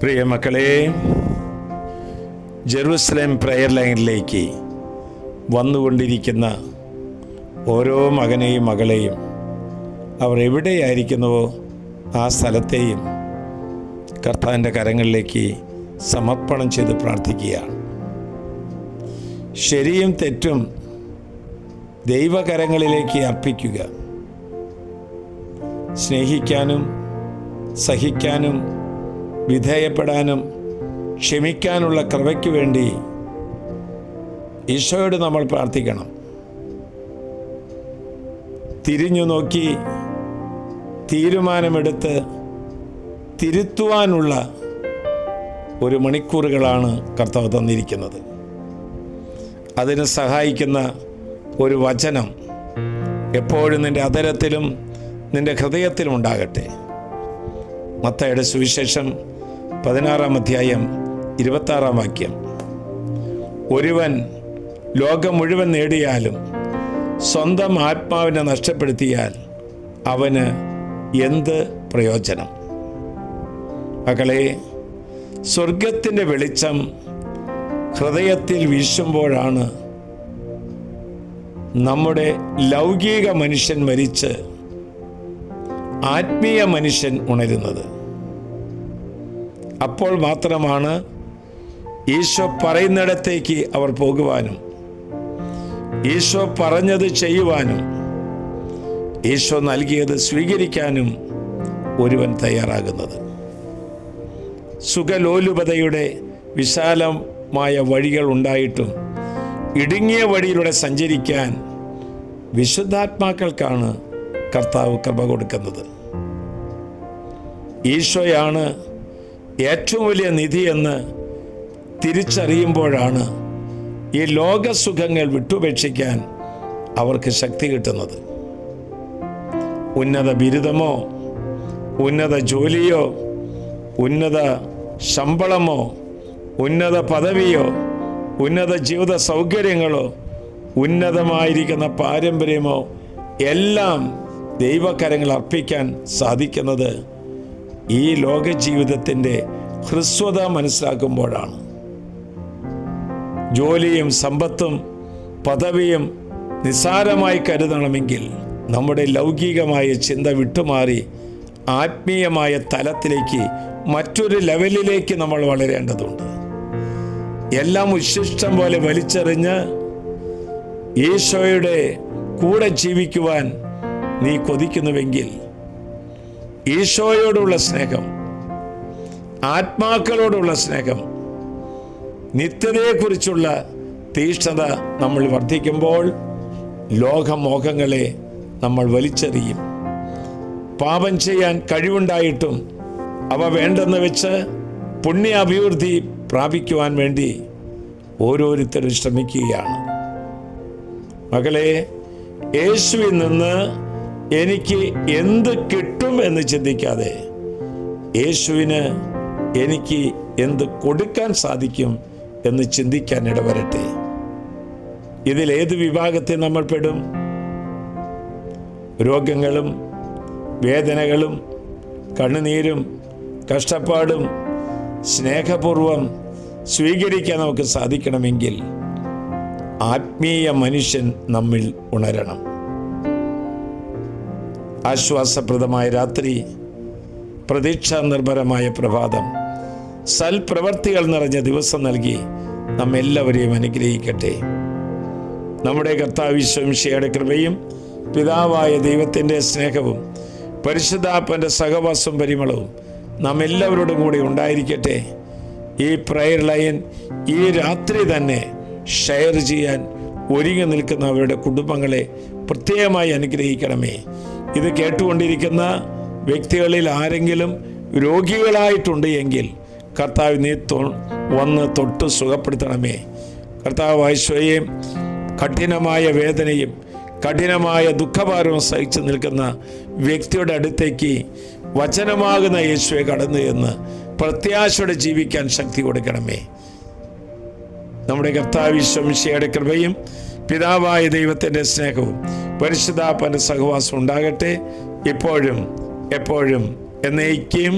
പ്രിയ മക്കളെ, Jerusalem prayer ലൈനിലേക്ക് വന്നുകൊണ്ടിരിക്കുന്ന ഓരോ മകനെയും മകളെയും അവർ എവിടെയായിരിക്കുന്നുവോ ആ സ്ഥലത്തെയും കർത്താവിൻ്റെ കരങ്ങളിലേക്ക് സമർപ്പണം ചെയ്ത് പ്രാർത്ഥിക്കുകയാണ്. ശരിയും തെറ്റും ദൈവകരങ്ങളിലേക്ക് അർപ്പിക്കുക. സ്നേഹിക്കാനും സഹിക്കാനും വിധേയപ്പെടാനും ക്ഷമിക്കാനുള്ള കൃപയ്ക്ക് വേണ്ടി ഈശോയോട് നമ്മൾ പ്രാർത്ഥിക്കണം. തിരിഞ്ഞു നോക്കി തീരുമാനമെടുത്ത് തിരുത്തുവാനുള്ള ഒരു മണിക്കൂറുകളാണ് കർത്താവ് തന്നിരിക്കുന്നത്. അതിന് സഹായിക്കുന്ന ഒരു വചനം എപ്പോഴും നിൻ്റെ അധരത്തിലും നിൻ്റെ ഹൃദയത്തിലും ഉണ്ടാകട്ടെ. മത്തായിയുടെ സുവിശേഷം 16-ാം അധ്യായം 26-ാം വാക്യം. ഒരുവൻ ലോകം മുഴുവൻ നേടിയാലും സ്വന്തം ആത്മാവിനെ നഷ്ടപ്പെടുത്തിയാൽ അവന് എന്ത് പ്രയോജനം? മകളെ, സ്വർഗത്തിൻ്റെ വെളിച്ചം ഹൃദയത്തിൽ വീശുമ്പോഴാണ് നമ്മുടെ ലൗകിക മനുഷ്യൻ മരിച്ച് ആത്മീയ മനുഷ്യൻ ഉണരുന്നത്. അപ്പോൾ മാത്രമാണ് ഈശോ പറയുന്നിടത്തേക്ക് അവർ പോകുവാനും ഈശോ പറഞ്ഞത് ചെയ്യുവാനും ഈശോ നൽകിയത് സ്വീകരിക്കാനും ഒരുവൻ തയ്യാറാകുന്നത്. സുഖലോലുപതയുടെ വിശാലമായ വഴികൾ ഉണ്ടായിട്ടും ഇടുങ്ങിയ വഴിയിലൂടെ സഞ്ചരിക്കാൻ വിശുദ്ധാത്മാക്കൾക്കാണ് കർത്താവ് കൃപ കൊടുക്കുന്നത്. ഈശോയാണ് ഏറ്റവും വലിയ നിധിയെന്ന് തിരിച്ചറിയുമ്പോഴാണ് ഈ ലോകസുഖങ്ങൾ വിട്ടുപേക്ഷിക്കാൻ അവർക്ക് ശക്തി കിട്ടുന്നത്. ഉന്നത ബിരുദമോ ഉന്നത ജോലിയോ ഉന്നത ശമ്പളമോ ഉന്നത പദവിയോ ഉന്നത ജീവിത സൗകര്യങ്ങളോ ഉന്നതമായിരിക്കുന്ന പാരമ്പര്യമോ എല്ലാം ദൈവകരങ്ങൾ അർപ്പിക്കാൻ സാധിക്കുന്നത് ഈ ലോക ജീവിതത്തിൻ്റെ ഹ്രസ്വത മനസ്സിലാക്കുമ്പോഴാണ്. ജോലിയും സമ്പത്തും പദവിയും നിസ്സാരമായി കരുതണമെങ്കിൽ നമ്മുടെ ലൗകികമായ ചിന്ത വിട്ടുമാറി ആത്മീയമായ തലത്തിലേക്ക്, മറ്റൊരു ലെവലിലേക്ക് നമ്മൾ വളരേണ്ടതുണ്ട്. എല്ലാം ഉച്ഛിഷ്ടം പോലെ വലിച്ചെറിഞ്ഞ് ഈശോയുടെ കൂടെ ജീവിക്കുവാൻ നീ കൊതിക്കുന്നുവെങ്കിൽ ഈശോയോടുള്ള സ്നേഹം, ആത്മാക്കളോടുള്ള സ്നേഹം, നിത്യതയെക്കുറിച്ചുള്ള തീഷ്ണത നമ്മൾ വർദ്ധിക്കുമ്പോൾ ലോകമോഹങ്ങളെ നമ്മൾ വലിച്ചെറിയും. പാപം ചെയ്യാൻ കഴിവുണ്ടായിട്ടും അവ വേണ്ടെന്ന് വെച്ച് പുണ്യ അഭിവൃദ്ധി പ്രാപിക്കുവാൻ വേണ്ടി ഓരോരുത്തരും ശ്രമിക്കുകയാണ്. മകളെ, യേശുവിൽ നിന്ന് എനിക്ക് എന്ത് കിട്ടും എന്ന് ചിന്തിക്കാതെ യേശുവിന് എനിക്ക് എന്ത് കൊടുക്കാൻ സാധിക്കും എന്ന് ചിന്തിക്കാൻ ഇടവരട്ടെ. ഇതിലേത് വിഭാഗത്തിൽ നമ്മൾ പെടും? രോഗങ്ങളും വേദനകളും കണ്ണുനീരും കഷ്ടപ്പാടും സ്നേഹപൂർവം സ്വീകരിക്കാൻ നമുക്ക് സാധിക്കണമെങ്കിൽ ആത്മീയ മനുഷ്യൻ നമ്മിൽ ഉണരണം. ആശ്വാസപ്രദമായ രാത്രി, പ്രതീക്ഷാ നിർഭരമായ പ്രഭാതം, സൽപ്രവർത്തികൾ നിറഞ്ഞ ദിവസം നൽകി നമ്മെല്ലാവരെയും അനുഗ്രഹിക്കട്ടെ. നമ്മുടെ കർത്താവ് ഈശോ മിശിഹായുടെ കൃപയും പിതാവായ ദൈവത്തിൻ്റെ സ്നേഹവും പരിശുദ്ധാത്മാവിൻ്റെ സഹവാസവും പരിമളവും നാം എല്ലാവരോടും കൂടി ഉണ്ടായിരിക്കട്ടെ. ഈ പ്രയർ ലൈൻ ഈ രാത്രി തന്നെ ഷെയർ ചെയ്യാൻ ഒരുങ്ങി നിൽക്കുന്ന അവരുടെ കുടുംബങ്ങളെ പ്രത്യേകമായി അനുഗ്രഹിക്കണമേ. ഇത് കേട്ടുകൊണ്ടിരിക്കുന്ന വ്യക്തികളിൽ ആരെങ്കിലും രോഗികളായിട്ടുണ്ട് എങ്കിൽ കർത്താവ് നീ വന്ന് തൊട്ട് സുഖപ്പെടുത്തണമേ. കർത്താവ് ഈശോയെ, കഠിനമായ വേദനയും കഠിനമായ ദുഃഖഭാരവും സഹിച്ചു നിൽക്കുന്ന വ്യക്തിയുടെ അടുത്തേക്ക് വചനമാകുന്ന യേശുവെ കടന്നു എന്ന് പ്രത്യാശയോടെ ജീവിക്കാൻ ശക്തി കൊടുക്കണമേ. നമ്മുടെ കർത്താവ് ഈശോ മിശിഹായുടെ കൃപയും പിതാവായ ദൈവത്തിൻ്റെ സ്നേഹവും പരിശുദ്ധാത്മാവിന്റെ സഹവാസം ഉണ്ടാകട്ടെ, ഇപ്പോഴും എപ്പോഴും എന്നേക്കും.